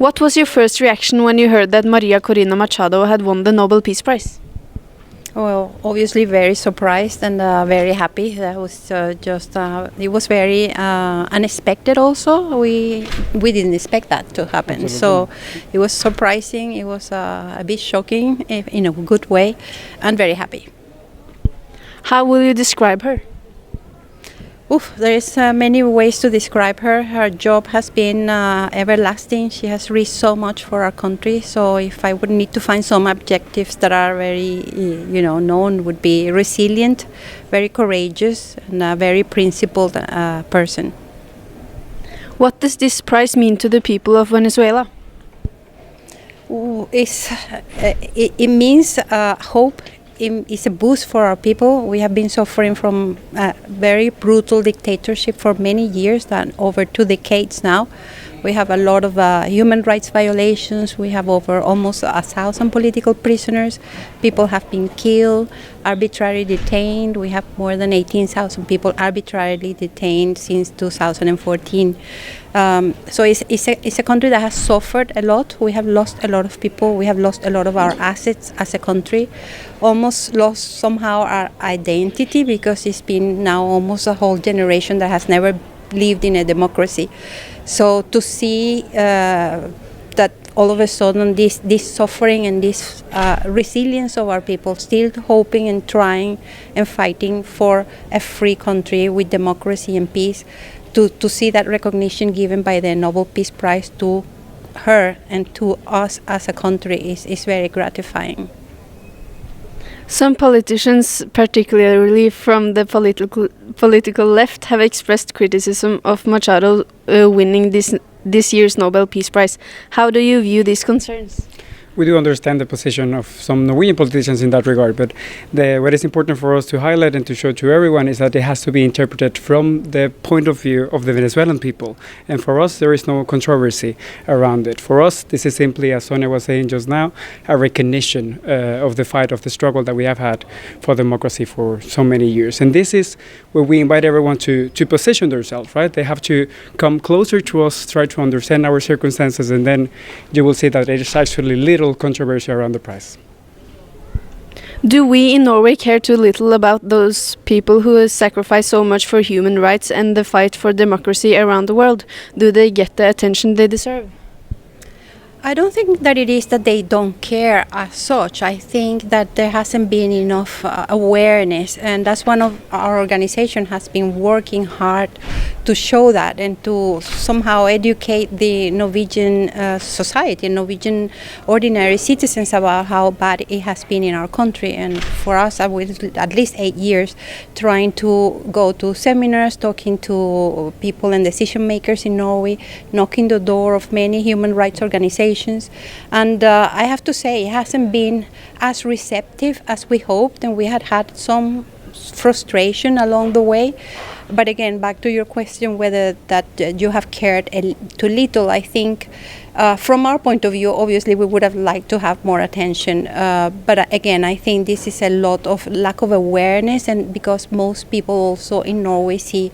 What was your first reaction when you heard that Maria Corina Machado had won the Nobel Peace Prize? Well, obviously very surprised and very happy. That was it was very unexpected also. We didn't expect that to happen. Absolutely. So it was surprising. It was a bit shocking in a good way, and very happy. How will you describe her? There is many ways to describe her. Her job has been everlasting. She has risked so much for our country. So if I would need to find some adjectives that are very, known, would be resilient, very courageous, and a very principled person. What does this prize mean to the people of Venezuela? It means hope. It's a boost for our people. We have been suffering from very brutal dictatorship for many years, over 2 decades now. We have a lot of human rights violations. We have over almost 1,000 political prisoners. People have been killed, arbitrarily detained. We have more than 18,000 people arbitrarily detained since 2014. So it's a country that has suffered a lot. We have lost a lot of people. We have lost a lot of our assets as a country. Almost lost somehow our identity, because it's been now almost a whole generation that has never lived in a democracy. So to see that all of a sudden this suffering and this resilience of our people still hoping and trying and fighting for a free country with democracy and peace, to see that recognition given by the Nobel Peace Prize to her and to us as a country is very gratifying. Some politicians, particularly from the political left, have expressed criticism of Machado winning this year's Nobel Peace Prize. How do you view these concerns? We do understand the position of some Norwegian politicians in that regard, but what is important for us to highlight and to show to everyone is that it has to be interpreted from the point of view of the Venezuelan people. And for us, there is no controversy around it. For us, this is simply, as Sonia was saying just now, a recognition of the fight, of the struggle that we have had for democracy for so many years. And this is where we invite everyone to position themselves, right? They have to come closer to us, try to understand our circumstances, and then you will see that it is actually little controversy around the prize. Do we in Norway care too little about those people who have sacrificed so much for human rights and the fight for democracy around the world? Do they get the attention they deserve? I don't think that it is that they don't care as such. I think that there hasn't been enough awareness, and that's one of our organization has been working hard to show that and to somehow educate the Norwegian society, Norwegian ordinary citizens about how bad it has been in our country. And for us, with at least 8 years, trying to go to seminars, talking to people and decision makers in Norway, knocking the door of many human rights organizations. And I have to say, it hasn't been as receptive as we hoped, and we had some frustration along the way. But again, back to your question, whether that you have cared too little, I think from our point of view, obviously we would have liked to have more attention. But again, I think this is a lot of lack of awareness, and because most people also in Norway see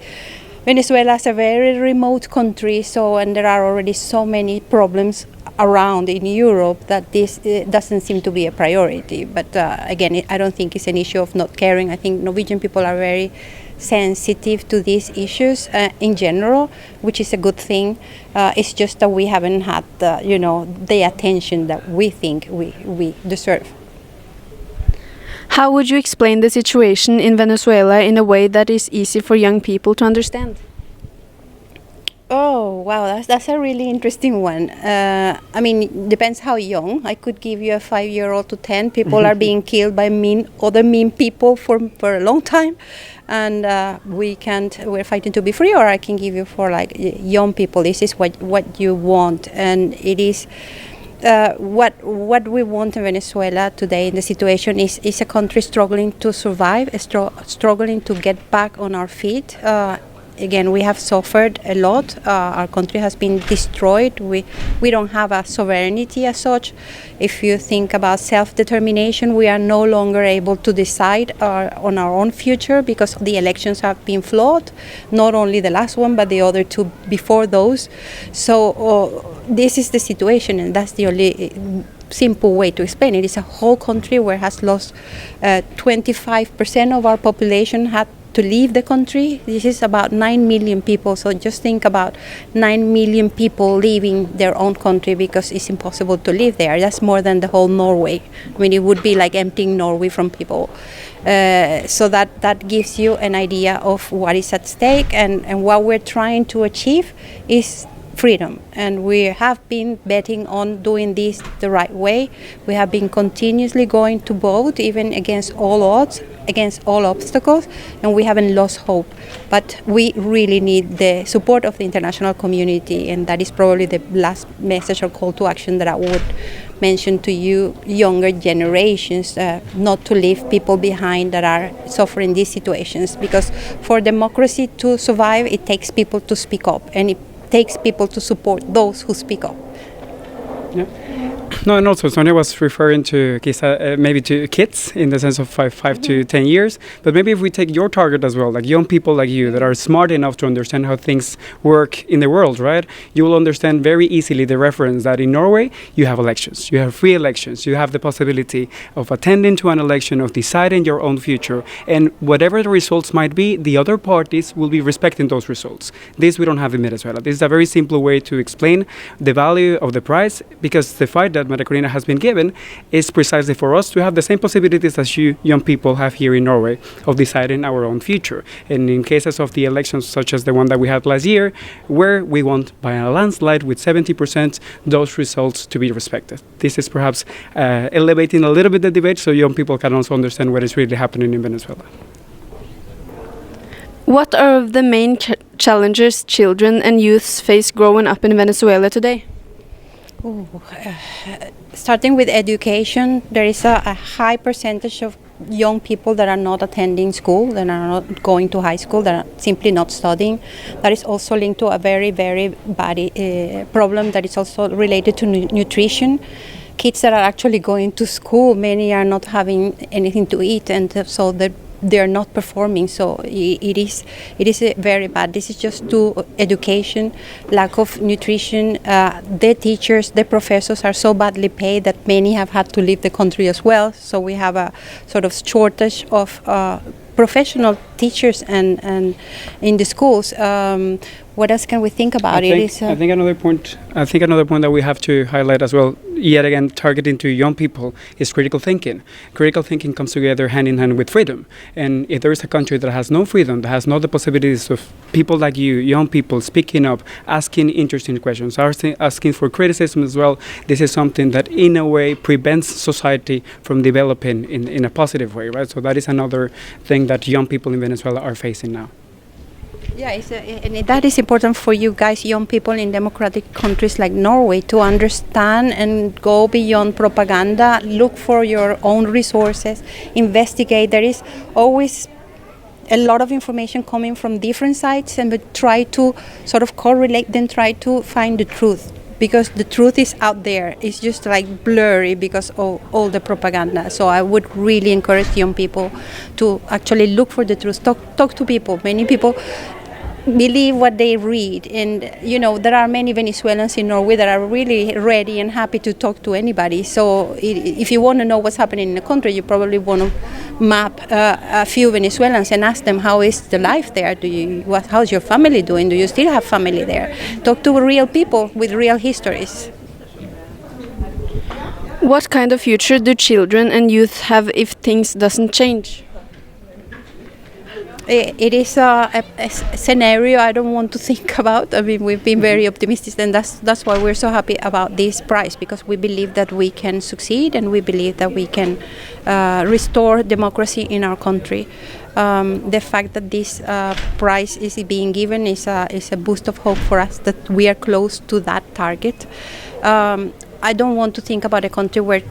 Venezuela as a very remote country, and there are already so many problems around in Europe that this doesn't seem to be a priority. But again, I don't think it's an issue of not caring. I think Norwegian people are very sensitive to these issues in general, which is a good thing. It's just that we haven't had the attention that we think we deserve. How would you explain the situation in Venezuela in a way that is easy for young people to understand? Oh, wow, that's a really interesting one. I mean, it depends how young. I could give you a 5-year-old to 10. People are being killed by other mean people for a long time. And we're fighting to be free, or I can give you for like young people. This is what you want. And it is what we want in Venezuela today in the situation is a country struggling to survive, struggling to get back on our feet. again, we have suffered a lot. Our country has been destroyed. We don't have a sovereignty as such. If you think about self-determination, we are no longer able to decide on our own future because the elections have been flawed, not only the last one, but the other two before those. So this is the situation, and that's the only simple way to explain it. It's a whole country where has lost 25% of our population had to leave the country. This is about 9 million people. So just think about 9 million people leaving their own country because it's impossible to live there. That's more than the whole Norway. I mean, it would be like emptying Norway from people. So that gives you an idea of what is at stake, and what we're trying to achieve is freedom, and we have been betting on doing this the right way. We have been continuously going to vote, even against all odds, against all obstacles, and we haven't lost hope. But we really need the support of the international community, and that is probably the last message or call to action that I would mention to you, younger generations, not to leave people behind that are suffering these situations, because for democracy to survive, it takes people to speak up, and it takes people to support those who speak up. Yeah. No, and also Sonia was referring to maybe to kids in the sense of 5 to 10 years, but maybe if we take your target as well, like young people like you that are smart enough to understand how things work in the world, right? You will understand very easily the reference that in Norway you have elections, you have free elections, you have the possibility of attending to an election, of deciding your own future, and whatever the results might be, the other parties will be respecting those results. This we don't have in Venezuela. This is a very simple way to explain the value of the prize, because the fight that Maria Corina has been given is precisely for us to have the same possibilities as you young people have here in Norway of deciding our own future. And in cases of the elections such as the one that we had last year, where we won by a landslide with 70%, those results to be respected. This is perhaps elevating a little bit the debate so young people can also understand what is really happening in Venezuela. What are the main challenges children and youths face growing up in Venezuela today? Starting with education, there is a high percentage of young people that are not attending school, that are not going to high school, that are simply not studying. That is also linked to a very, very bad problem that is also related to nutrition. Kids that are actually going to school, many are not having anything to eat, and so they're not performing. So it is very bad. This is just to education, lack of nutrition. The teachers, the professors are so badly paid that many have had to leave the country as well. So we have a sort of shortage of professional teachers and in the schools. What else can we think about it? I think another point that we have to highlight as well, yet again targeting to young people, is critical thinking. Critical thinking comes together hand in hand with freedom. And if there is a country that has no freedom, that has not the possibilities of people like you, young people, speaking up, asking interesting questions, asking for criticism as well, this is something that in a way prevents society from developing in a positive way, right? So that is another thing that young people in Venezuela are facing now. Yeah, and that is important for you guys, young people in democratic countries like Norway, to understand and go beyond propaganda, look for your own resources, investigate. There is always a lot of information coming from different sites, and we try to sort of correlate them, try to find the truth. Because the truth is out there. It's just like blurry because of all the propaganda. So I would really encourage young people to actually look for the truth. Talk to people. Many people believe what they read, and you know there are many Venezuelans in Norway that are really ready and happy to talk to anybody. So if you want to know what's happening in the country, you probably want to map a few Venezuelans and ask them, how is the life there? How's your family doing? Do you still have family there? Talk to real people with real histories. What kind of future do children and youth have if things doesn't change? It is a scenario I don't want to think about. I mean, we've been very optimistic, and that's why we're so happy about this prize, because we believe that we can succeed, and we believe that we can restore democracy in our country. The fact that this prize is being given is a boost of hope for us, that we are close to that target. I don't want to think about a country where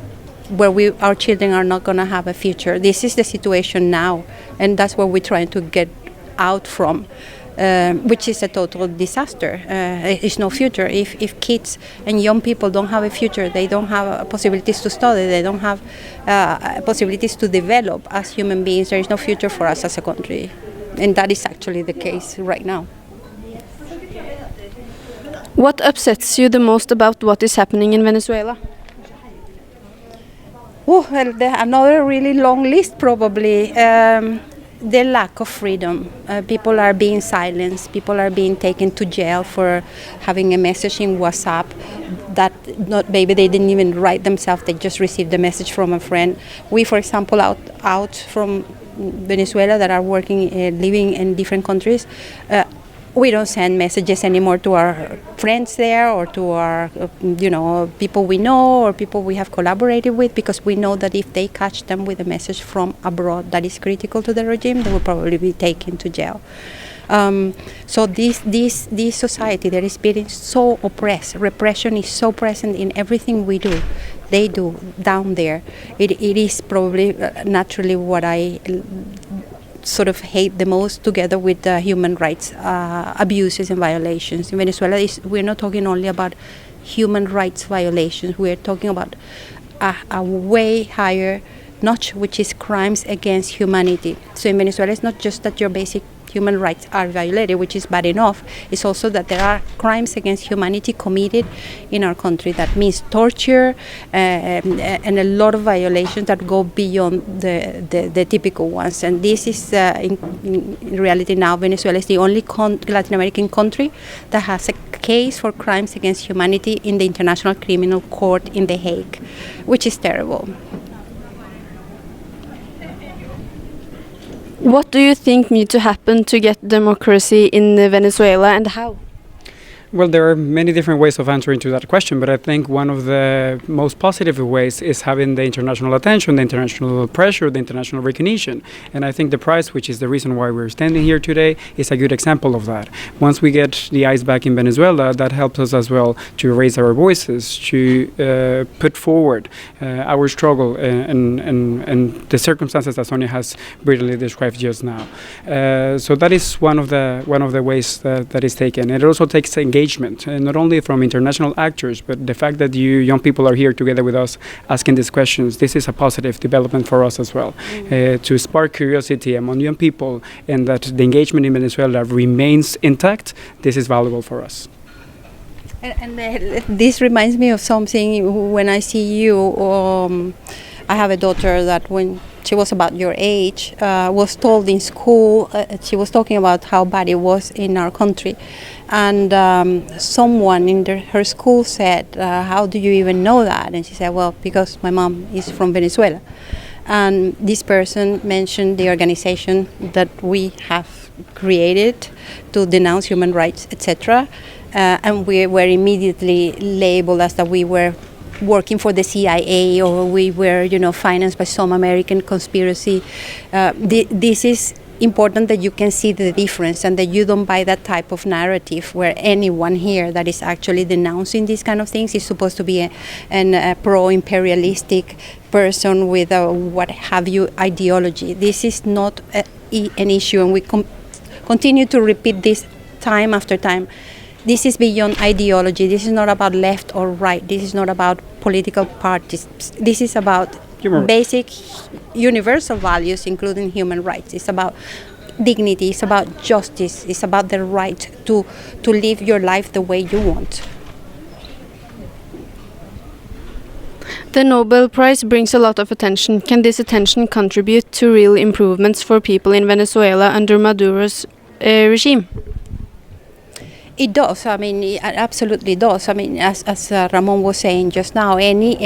our children are not going to have a future. This is the situation now, and that's what we're trying to get out from. which is a total disaster. It's no future. If kids and young people don't have a future, they don't have possibilities to study, they don't have possibilities to develop as human beings, there is no future for us as a country. And that is actually the case right now. What upsets you the most about what is happening in Venezuela? Oh, well, another really long list probably. The lack of freedom. People are being silenced. People are being taken to jail for having a message in WhatsApp that maybe they didn't even write themselves. They just received the message from a friend. We, for example, out from Venezuela that are working, living in different countries, we don't send messages anymore to our friends there or to our, people we know or people we have collaborated with, because we know that if they catch them with a message from abroad that is critical to the regime, they will probably be taken to jail. So this society that is being so oppressed, repression is so present in everything we do. They do down there. It is probably naturally what I sort of hate the most, together with the human rights abuses and violations. In Venezuela, we're not talking only about human rights violations, we're talking about a way higher notch, which is crimes against humanity. So in Venezuela, it's not just that your basic human rights are violated, which is bad enough. It's also that there are crimes against humanity committed in our country. That means torture and a lot of violations that go beyond the typical ones. And this is, in reality now, Venezuela is the only Latin American country that has a case for crimes against humanity in the International Criminal Court in The Hague, which is terrible. What do you think needs to happen to get democracy in Venezuela, and how? Well, there are many different ways of answering to that question, but I think one of the most positive ways is having the international attention, the international pressure, the international recognition. And I think the prize, which is the reason why we're standing here today, is a good example of that. Once we get the eyes back in Venezuela, that helps us as well to raise our voices, to put forward our struggle and the circumstances that Sonia has brilliantly described just now. So that is one of the ways that is taken. It also takes engagement, not only from international actors, but the fact that you young people are here together with us asking these questions. This is a positive development for us as well, to spark curiosity among young people, and that the engagement in Venezuela remains intact. This is valuable for us. And this reminds me of something. When I see you, I have a daughter that when she was about your age, was told in school, she was talking about how bad it was in our country. And someone in her school said, how do you even know that? And she said, well, because my mom is from Venezuela. And this person mentioned the organization that we have created to denounce human rights, etc. And we were immediately labeled as that we were working for the CIA, or we were, financed by some American conspiracy. This is important, that you can see the difference and that you don't buy that type of narrative where anyone here that is actually denouncing these kind of things is supposed to be a pro-imperialistic person with a what have you ideology. This is not an issue, and we continue to repeat this time after time. This is beyond ideology. This is not about left or right. This is not about political parties. This is about basic universal values, including human rights. It's about dignity. It's about justice. It's about the right to live your life the way you want. The Nobel Prize brings a lot of attention. Can this attention contribute to real improvements for people in Venezuela under Maduro's regime? It does. I mean, it absolutely does. I mean, as Ramón was saying just now, any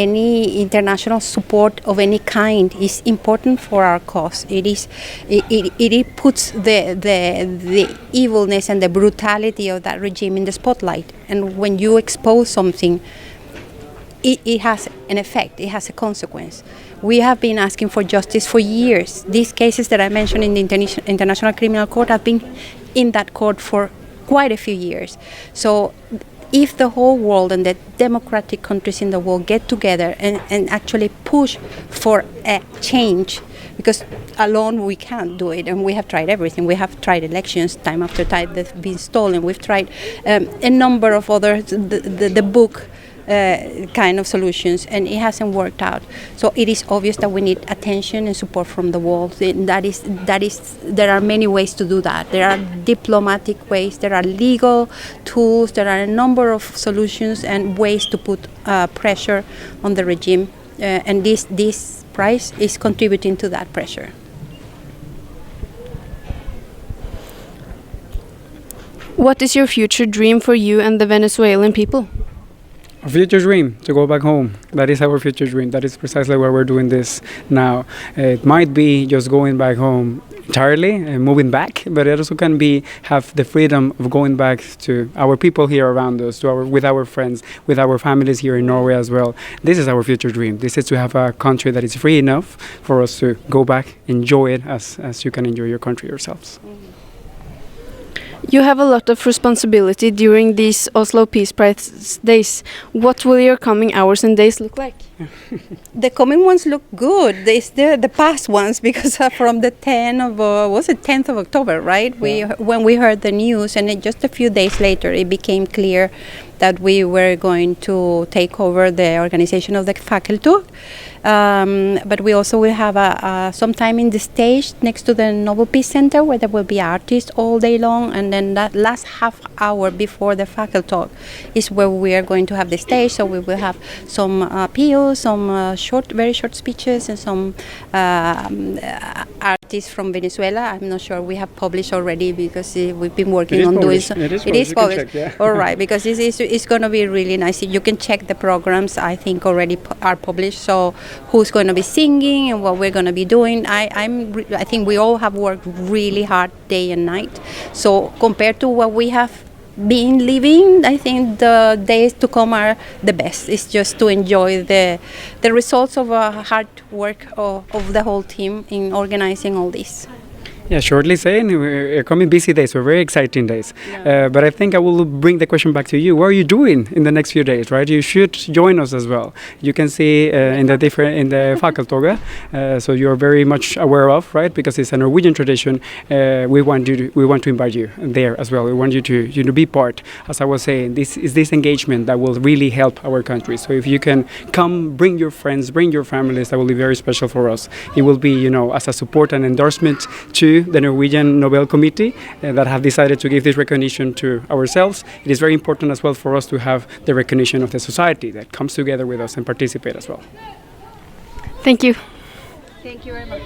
international support of any kind is important for our cause. It puts the evilness and the brutality of that regime in the spotlight. And when you expose something, it has an effect. It has a consequence. We have been asking for justice for years. These cases that I mentioned in the International Criminal Court have been in that court for quite a few years. So if the whole world and the democratic countries in the world get together and actually push for a change, because alone we can't do it, and we have tried everything. We have tried elections time after time, they've been stolen. We've tried a number of other, the book kind of solutions, and it hasn't worked out. So it is obvious that we need attention and support from the world. There are many ways to do that. There are diplomatic ways, there are legal tools, there are a number of solutions and ways to put pressure on the regime, and this price is contributing to that pressure. What is your future dream for you and the Venezuelan people? Our future dream, to go back home. That is our future dream. That is precisely why we're doing this now. It might be just going back home entirely and moving back, but it also can be have the freedom of going back to our people here around us, with our friends, with our families here in Norway as well. This is our future dream. This is to have a country that is free enough for us to go back, enjoy it as you can enjoy your country yourselves. You have a lot of responsibility during these Oslo Peace Prize days. What will your coming hours and days look like? The coming ones look good. The past ones, because from the 10th of October, right? When we heard the news, and just a few days later, it became clear that we were going to take over the organization of the Fakkeltog. But we also will have some time in the stage next to the Nobel Peace Center, where there will be artists all day long, and then that last half hour before the Fakkeltog is where we are going to have the stage. So we will have some appeals, some very short speeches, and some artists from Venezuela. I'm not sure we have published already, because we've been working on doing so. It is published. Check, yeah. All right, because it's going to be really nice. You can check the programs. I think already are published. So who's going to be singing and what we're going to be doing? I think we all have worked really hard day and night. So compared to what we have been living, I think the days to come are the best. It's just to enjoy the results of hard work of the whole team in organizing all this. Yeah, shortly saying, we're coming busy days, we're very exciting days. Yeah. But I think I will bring the question back to you. What are you doing in the next few days, right? You should join us as well. You can see in the Fakkeltoget, so you're very much aware of, right? Because it's a Norwegian tradition. We want to invite you there as well. We want you to be part. As I was saying, this is this engagement that will really help our country. So if you can come, bring your friends, bring your families, that will be very special for us. It will be, as a support and endorsement to the Norwegian Nobel Committee that have decided to give this recognition to ourselves. It is very important as well for us to have the recognition of the society that comes together with us and participate as well. Thank you. Thank you very much.